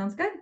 Sounds good.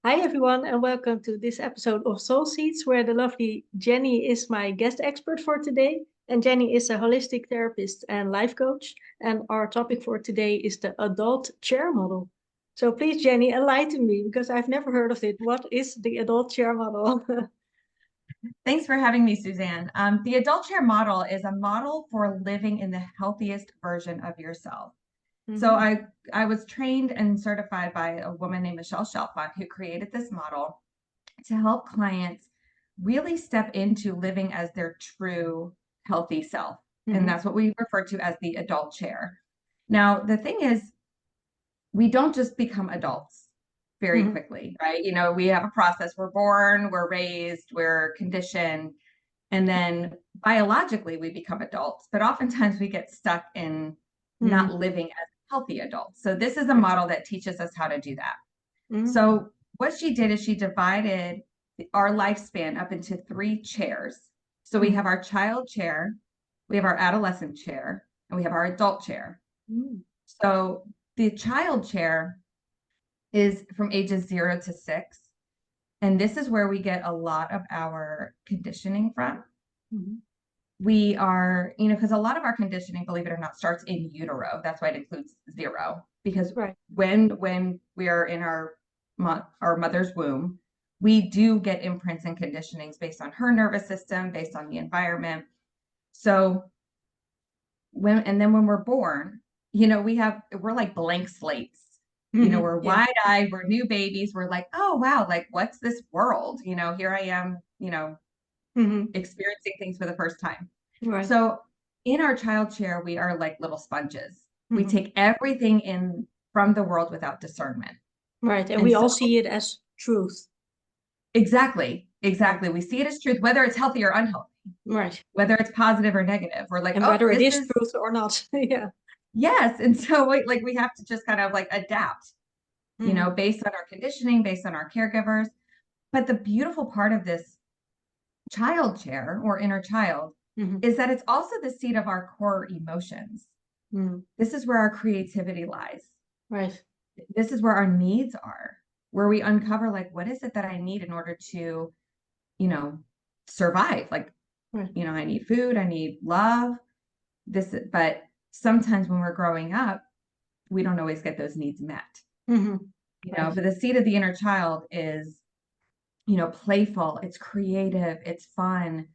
Hi, everyone, and welcome to this episode of Soul Seeds, where the lovely Jenny is my guest expert for today. And Jenny is a holistic therapist and life coach. And our topic for today is the adult chair model. So please, Jenny, enlighten me because I've never heard of it. What is the adult chair model? Thanks for having me, Suzanne. The adult chair model is a model for living in the healthiest version of yourself. So I was trained and certified by a woman named Michelle Chalfant, who created this model to help clients really step into living as their true healthy self. And that's what we refer to as the adult chair. Now, the thing is, we don't just become adults very quickly, right? You know, we have a process. We're born, we're raised, we're conditioned, and then biologically we become adults. But oftentimes we get stuck in not living as healthy adults. So this is a model that teaches us how to do that. So what she did is she divided our lifespan up into 3 chairs. So we have our child chair, we have our adolescent chair, and we have our adult chair. So the child chair is from ages 0 to 6. And this is where we get a lot of our conditioning from. We are, you know, because a lot of our conditioning, believe it or not, starts in utero. That's why it includes 0. Because when we are in our mother's womb, we do get imprints and conditionings based on her nervous system, based on the environment. So when we're born, you know, we're like blank slates. You know, we're wide-eyed, we're new babies. We're like, oh, wow, like, what's this world? You know, here I am, you know, experiencing things for the first time. So in our child chair, we are like little sponges. We take everything in from the world without discernment. And we all see it as truth. Exactly. We see it as truth, whether it's healthy or unhealthy. Whether it's positive or negative. We're like, and whether it is truth or not. Yes. And so we have to just kind of like adapt, you know, based on our conditioning, based on our caregivers. But the beautiful part of this child chair or inner child is that it's also the seat of our core emotions. This is where our creativity lies. This is where our needs are, where we uncover, like, what is it that I need in order to, you know, survive? Like, you know, I need food, I need love. But sometimes when we're growing up, we don't always get those needs met. You know, but the seat of the inner child is, you know, playful, it's creative, it's fun.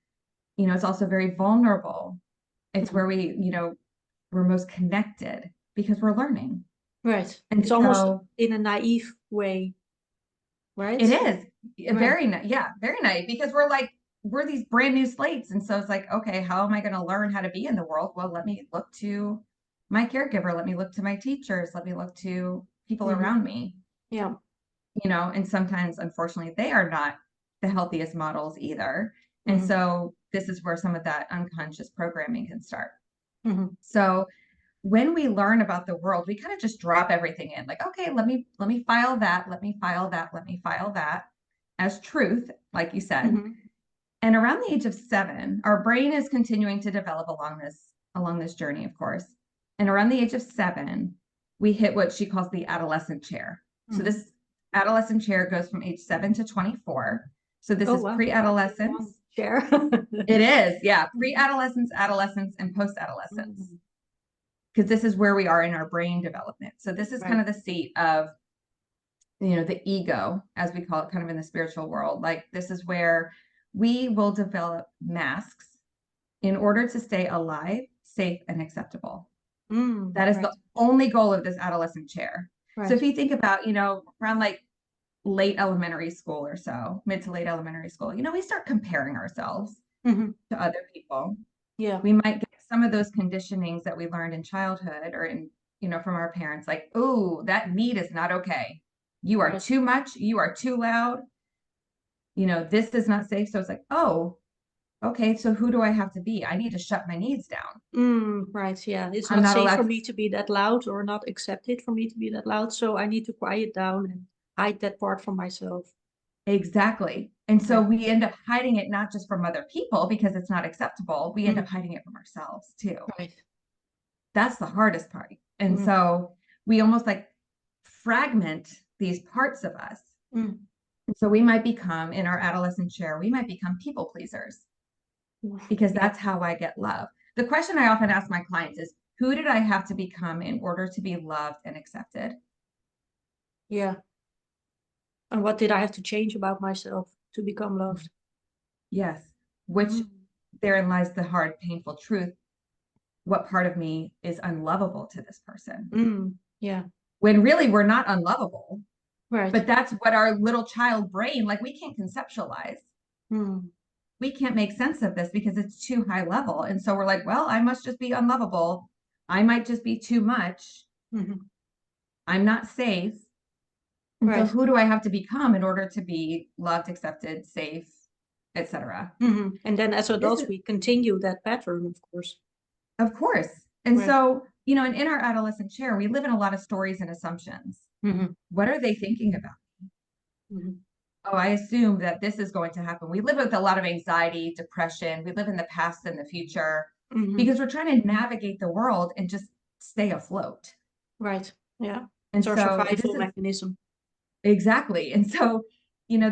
You know, it's also very vulnerable. It's where we, you know, we're most connected because we're learning. And it's almost in a naive way, right? It is very naive because we're these brand new slates. And so it's like, okay, how am I going to learn how to be in the world? Well, let me look to my caregiver. Let me look to my teachers. Let me look to people around me. You know, and sometimes, unfortunately, they are not the healthiest models either. And so this is where some of that unconscious programming can start. So when we learn about the world, we kind of just drop everything in, like, okay, let me file that, let me file that, let me file that as truth, like you said. And around the age of 7, our brain is continuing to develop along this journey, of course. And around the age of 7, we hit what she calls the adolescent chair. So this adolescent chair goes from age 7 to 24. So this is pre-adolescence. Chair. It is, pre-adolescence, adolescence, and post-adolescence. Because this is where we are in our brain development. So this is kind of the seat of, you know, the ego, as we call it, kind of in the spiritual world. Like, this is where we will develop masks in order to stay alive, safe, and acceptable. That is the only goal of this adolescent chair. So if you think about, you know, around like late elementary school or so, mid to late elementary school, you know, we start comparing ourselves to other people. We might get some of those conditionings that we learned in childhood or in, you know, from our parents, like, oh, that need is not okay. You are too much. You are too loud. You know, this is not safe. So it's like, oh, okay, so who do I have to be? I need to shut my needs down. It's not safe for me to be that loud, or not accepted for me to be that loud. So I need to quiet down and hide that part from myself. Exactly. And so we end up hiding it, not just from other people because it's not acceptable. We end up hiding it from ourselves too. That's the hardest part. And so we almost like fragment these parts of us. Mm. And so we might become, in our adolescent chair, we might become people pleasers because that's how I get love. The question I often ask my clients is, who did I have to become in order to be loved and accepted? Yeah. And what did I have to change about myself to become loved? Yes, which therein lies the hard, painful truth. What part of me is unlovable to this person? Yeah. When really we're not unlovable. Right. But that's what our little child brain, like, we can't conceptualize. We can't make sense of this because it's too high level. And so we're like, well, I must just be unlovable. I might just be too much. I'm not safe. And so who do I have to become in order to be loved, accepted, safe, etc.? And then as adults, we continue that pattern, of course. Of course. And so, you know, and in our adolescent chair, we live in a lot of stories and assumptions. What are they thinking about? Oh, I assume that this is going to happen. We live with a lot of anxiety, depression. We live in the past and the future because we're trying to navigate the world and just stay afloat. Right. Yeah. And it's our survival mechanism. Exactly. And so, you know,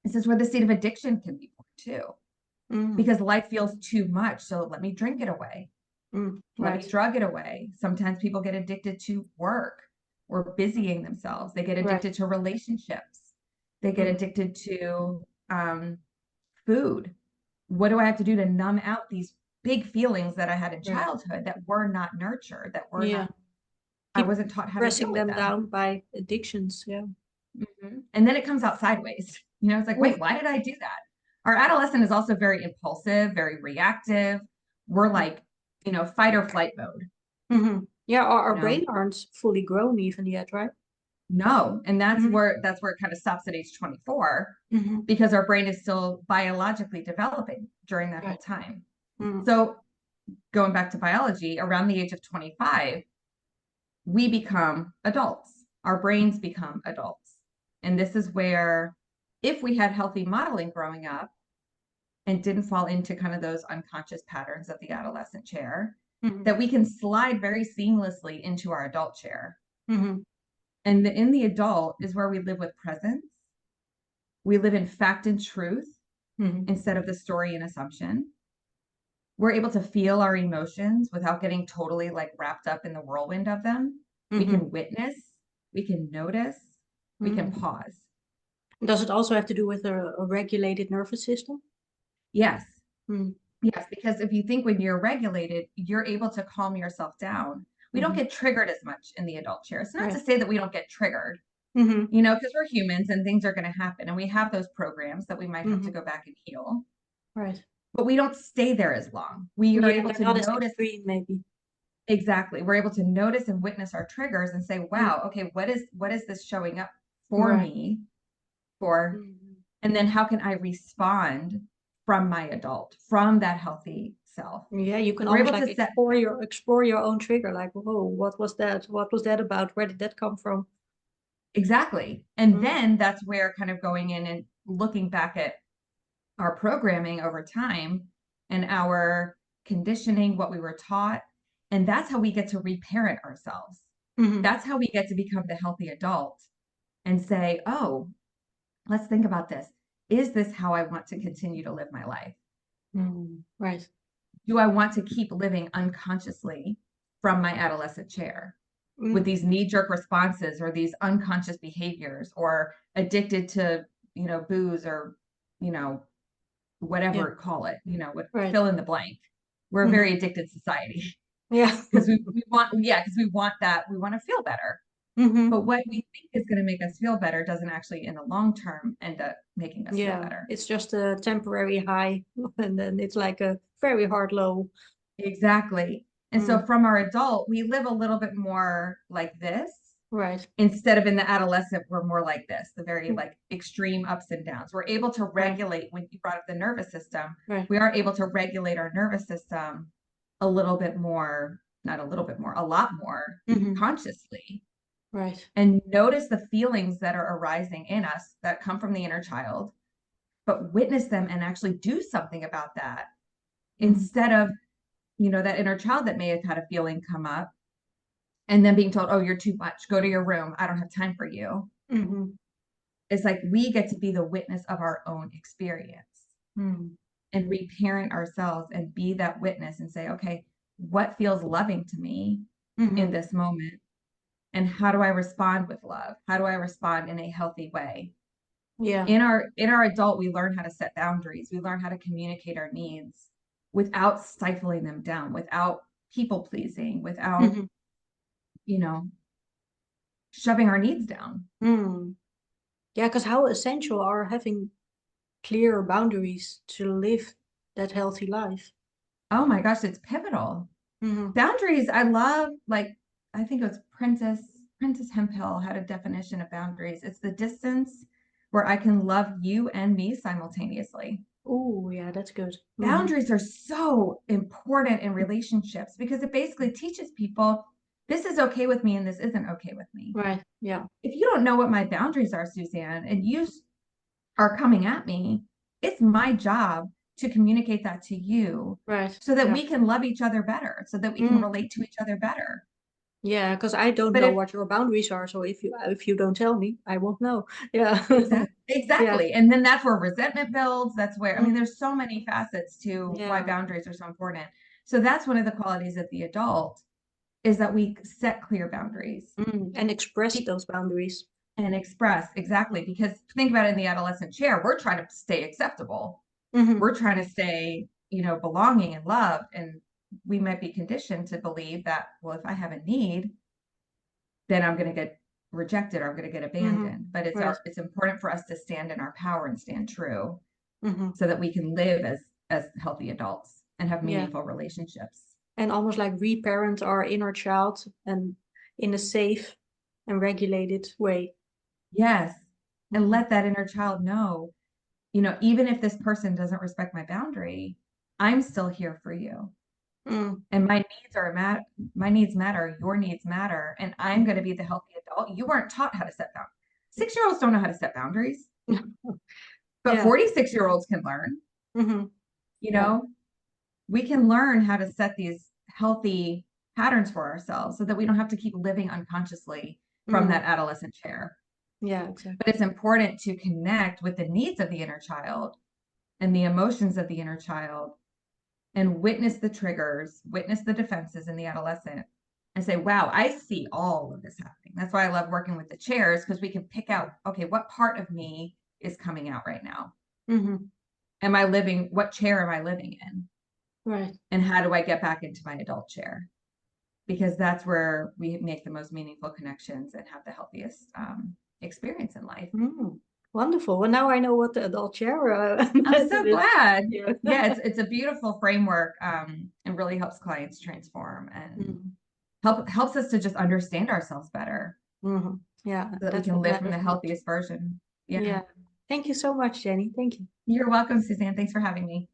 this is where the state of addiction can be born too, because life feels too much. So let me drink it away. Let me drug it away. Sometimes people get addicted to work or busying themselves. They get addicted to relationships. They get addicted to food. What do I have to do to numb out these big feelings that I had in childhood that were not nurtured, that were not, I wasn't taught how to deal with them. Down by addictions. And then it comes out sideways. You know, it's like, wait, why did I do that? Our adolescent is also very impulsive, very reactive. We're like, you know, fight or flight mode. Yeah, our brain aren't fully grown even yet, right? No, and that's where it kind of stops at age 24 because our brain is still biologically developing during that whole time. So going back to biology, around the age of 25, we become adults. Our brains become adults. And this is where, if we had healthy modeling growing up and didn't fall into kind of those unconscious patterns of the adolescent chair, that we can slide very seamlessly into our adult chair. And in the adult is where we live with presence. We live in fact and truth instead of the story and assumption. We're able to feel our emotions without getting totally like wrapped up in the whirlwind of them. We can witness, we can notice, we can pause. Does it also have to do with a regulated nervous system? Yes. Yes, because if you think when you're regulated, you're able to calm yourself down. We don't get triggered as much in the adult chair. It's not to say that we don't get triggered, you know, because we're humans and things are going to happen. And we have those programs that we might have to go back and heal. Right. But we don't stay there as long. We are able to notice. Extreme, maybe. Exactly. We're able to notice and witness our triggers and say, wow, okay, what is this showing up for me for? And then how can I respond from my adult, from that healthy self? Yeah, you can almost like explore your own trigger, like, whoa, what was that? What was that about? Where did that come from? Exactly. And then that's where kind of going in and looking back at our programming over time and our conditioning, what we were taught. And that's how we get to reparent ourselves. That's how we get to become the healthy adult and say, oh, let's think about this. Is this how I want to continue to live my life? Right. Do I want to keep living unconsciously from my adolescent chair with these knee-jerk responses or these unconscious behaviors, or addicted to, you know, booze, or, you know, whatever call it, you know, fill in the blank. We're a very addicted society. Yeah. Because we want that, we want to feel better. But what we think is going to make us feel better doesn't actually in the long term end up making us feel better. It's just a temporary high and then it's like a very hard low. Exactly. And so from our adult, we live a little bit more like this. Right. Instead of in the adolescent, we're more like this, the very like extreme ups and downs. We're able to regulate, when you brought up the nervous system, we are able to regulate our nervous system a little bit more, not a little bit more, a lot more consciously. Right. And notice the feelings that are arising in us that come from the inner child, but witness them and actually do something about that instead of, you know, that inner child that may have had a feeling come up and then being told, oh, you're too much, go to your room, I don't have time for you. It's like we get to be the witness of our own experience and reparent ourselves and be that witness and say, okay, what feels loving to me in this moment? And how do I respond with love? How do I respond in a healthy way? Yeah. In our adult, we learn how to set boundaries. We learn how to communicate our needs without stifling them down, without people pleasing, without, shoving our needs down. Yeah, because how essential are having clear boundaries to live that healthy life? Oh my gosh, it's pivotal. Boundaries, I love, like, I think it was Princess Hemphill had a definition of boundaries. It's the distance where I can love you and me simultaneously. Oh, yeah, that's good. Boundaries are so important in relationships because it basically teaches people this is okay with me and this isn't okay with me. Right. Yeah. If you don't know what my boundaries are, Suzanne, and you are coming at me, it's my job to communicate that to you, right, so that we can love each other better, so that we can relate to each other better. Yeah, because I don't But know what your boundaries are, so if you don't tell me, I won't know. Yeah. Exactly. And then that's where resentment builds. That's where, I mean, there's so many facets to why boundaries are so important. So that's one of the qualities of the adult, is that we set clear boundaries and express those boundaries. and express, exactly. Because think about it, in the adolescent chair, we're trying to stay acceptable. We're trying to stay, belonging and loved. And we might be conditioned to believe that, well, if I have a need, then I'm going to get rejected, or I'm going to get abandoned. But it's important for us to stand in our power and stand true, so that we can live as healthy adults and have meaningful relationships. And almost like reparent our inner child, and in a safe and regulated way. Yes. And let that inner child know, even if this person doesn't respect my boundary, I'm still here for you. And my needs matter, your needs matter, and I'm going to be the healthy adult. You weren't taught how to set boundaries. 6-year-olds don't know how to set boundaries, but 46-year-olds can learn. We can learn how to set these healthy patterns for ourselves, so that we don't have to keep living unconsciously from that adolescent chair. Yeah, exactly. But it's important to connect with the needs of the inner child and the emotions of the inner child, and witness the triggers, witness the defenses in the adolescent, and say, wow, I see all of this happening. That's why I love working with the chairs, because we can pick out, okay, what part of me is coming out right now? What chair am I living in? Right. And how do I get back into my adult chair? Because that's where we make the most meaningful connections and have the healthiest experience in life. Wonderful. Well, now I know what the adult chair I'm so glad. Yeah, it's a beautiful framework, and really helps clients transform, and helps us to just understand ourselves better. Yeah, so that we can live from the healthiest version. Yeah. Thank you so much, Jenny. Thank you. You're welcome, Suzanne. Thanks for having me.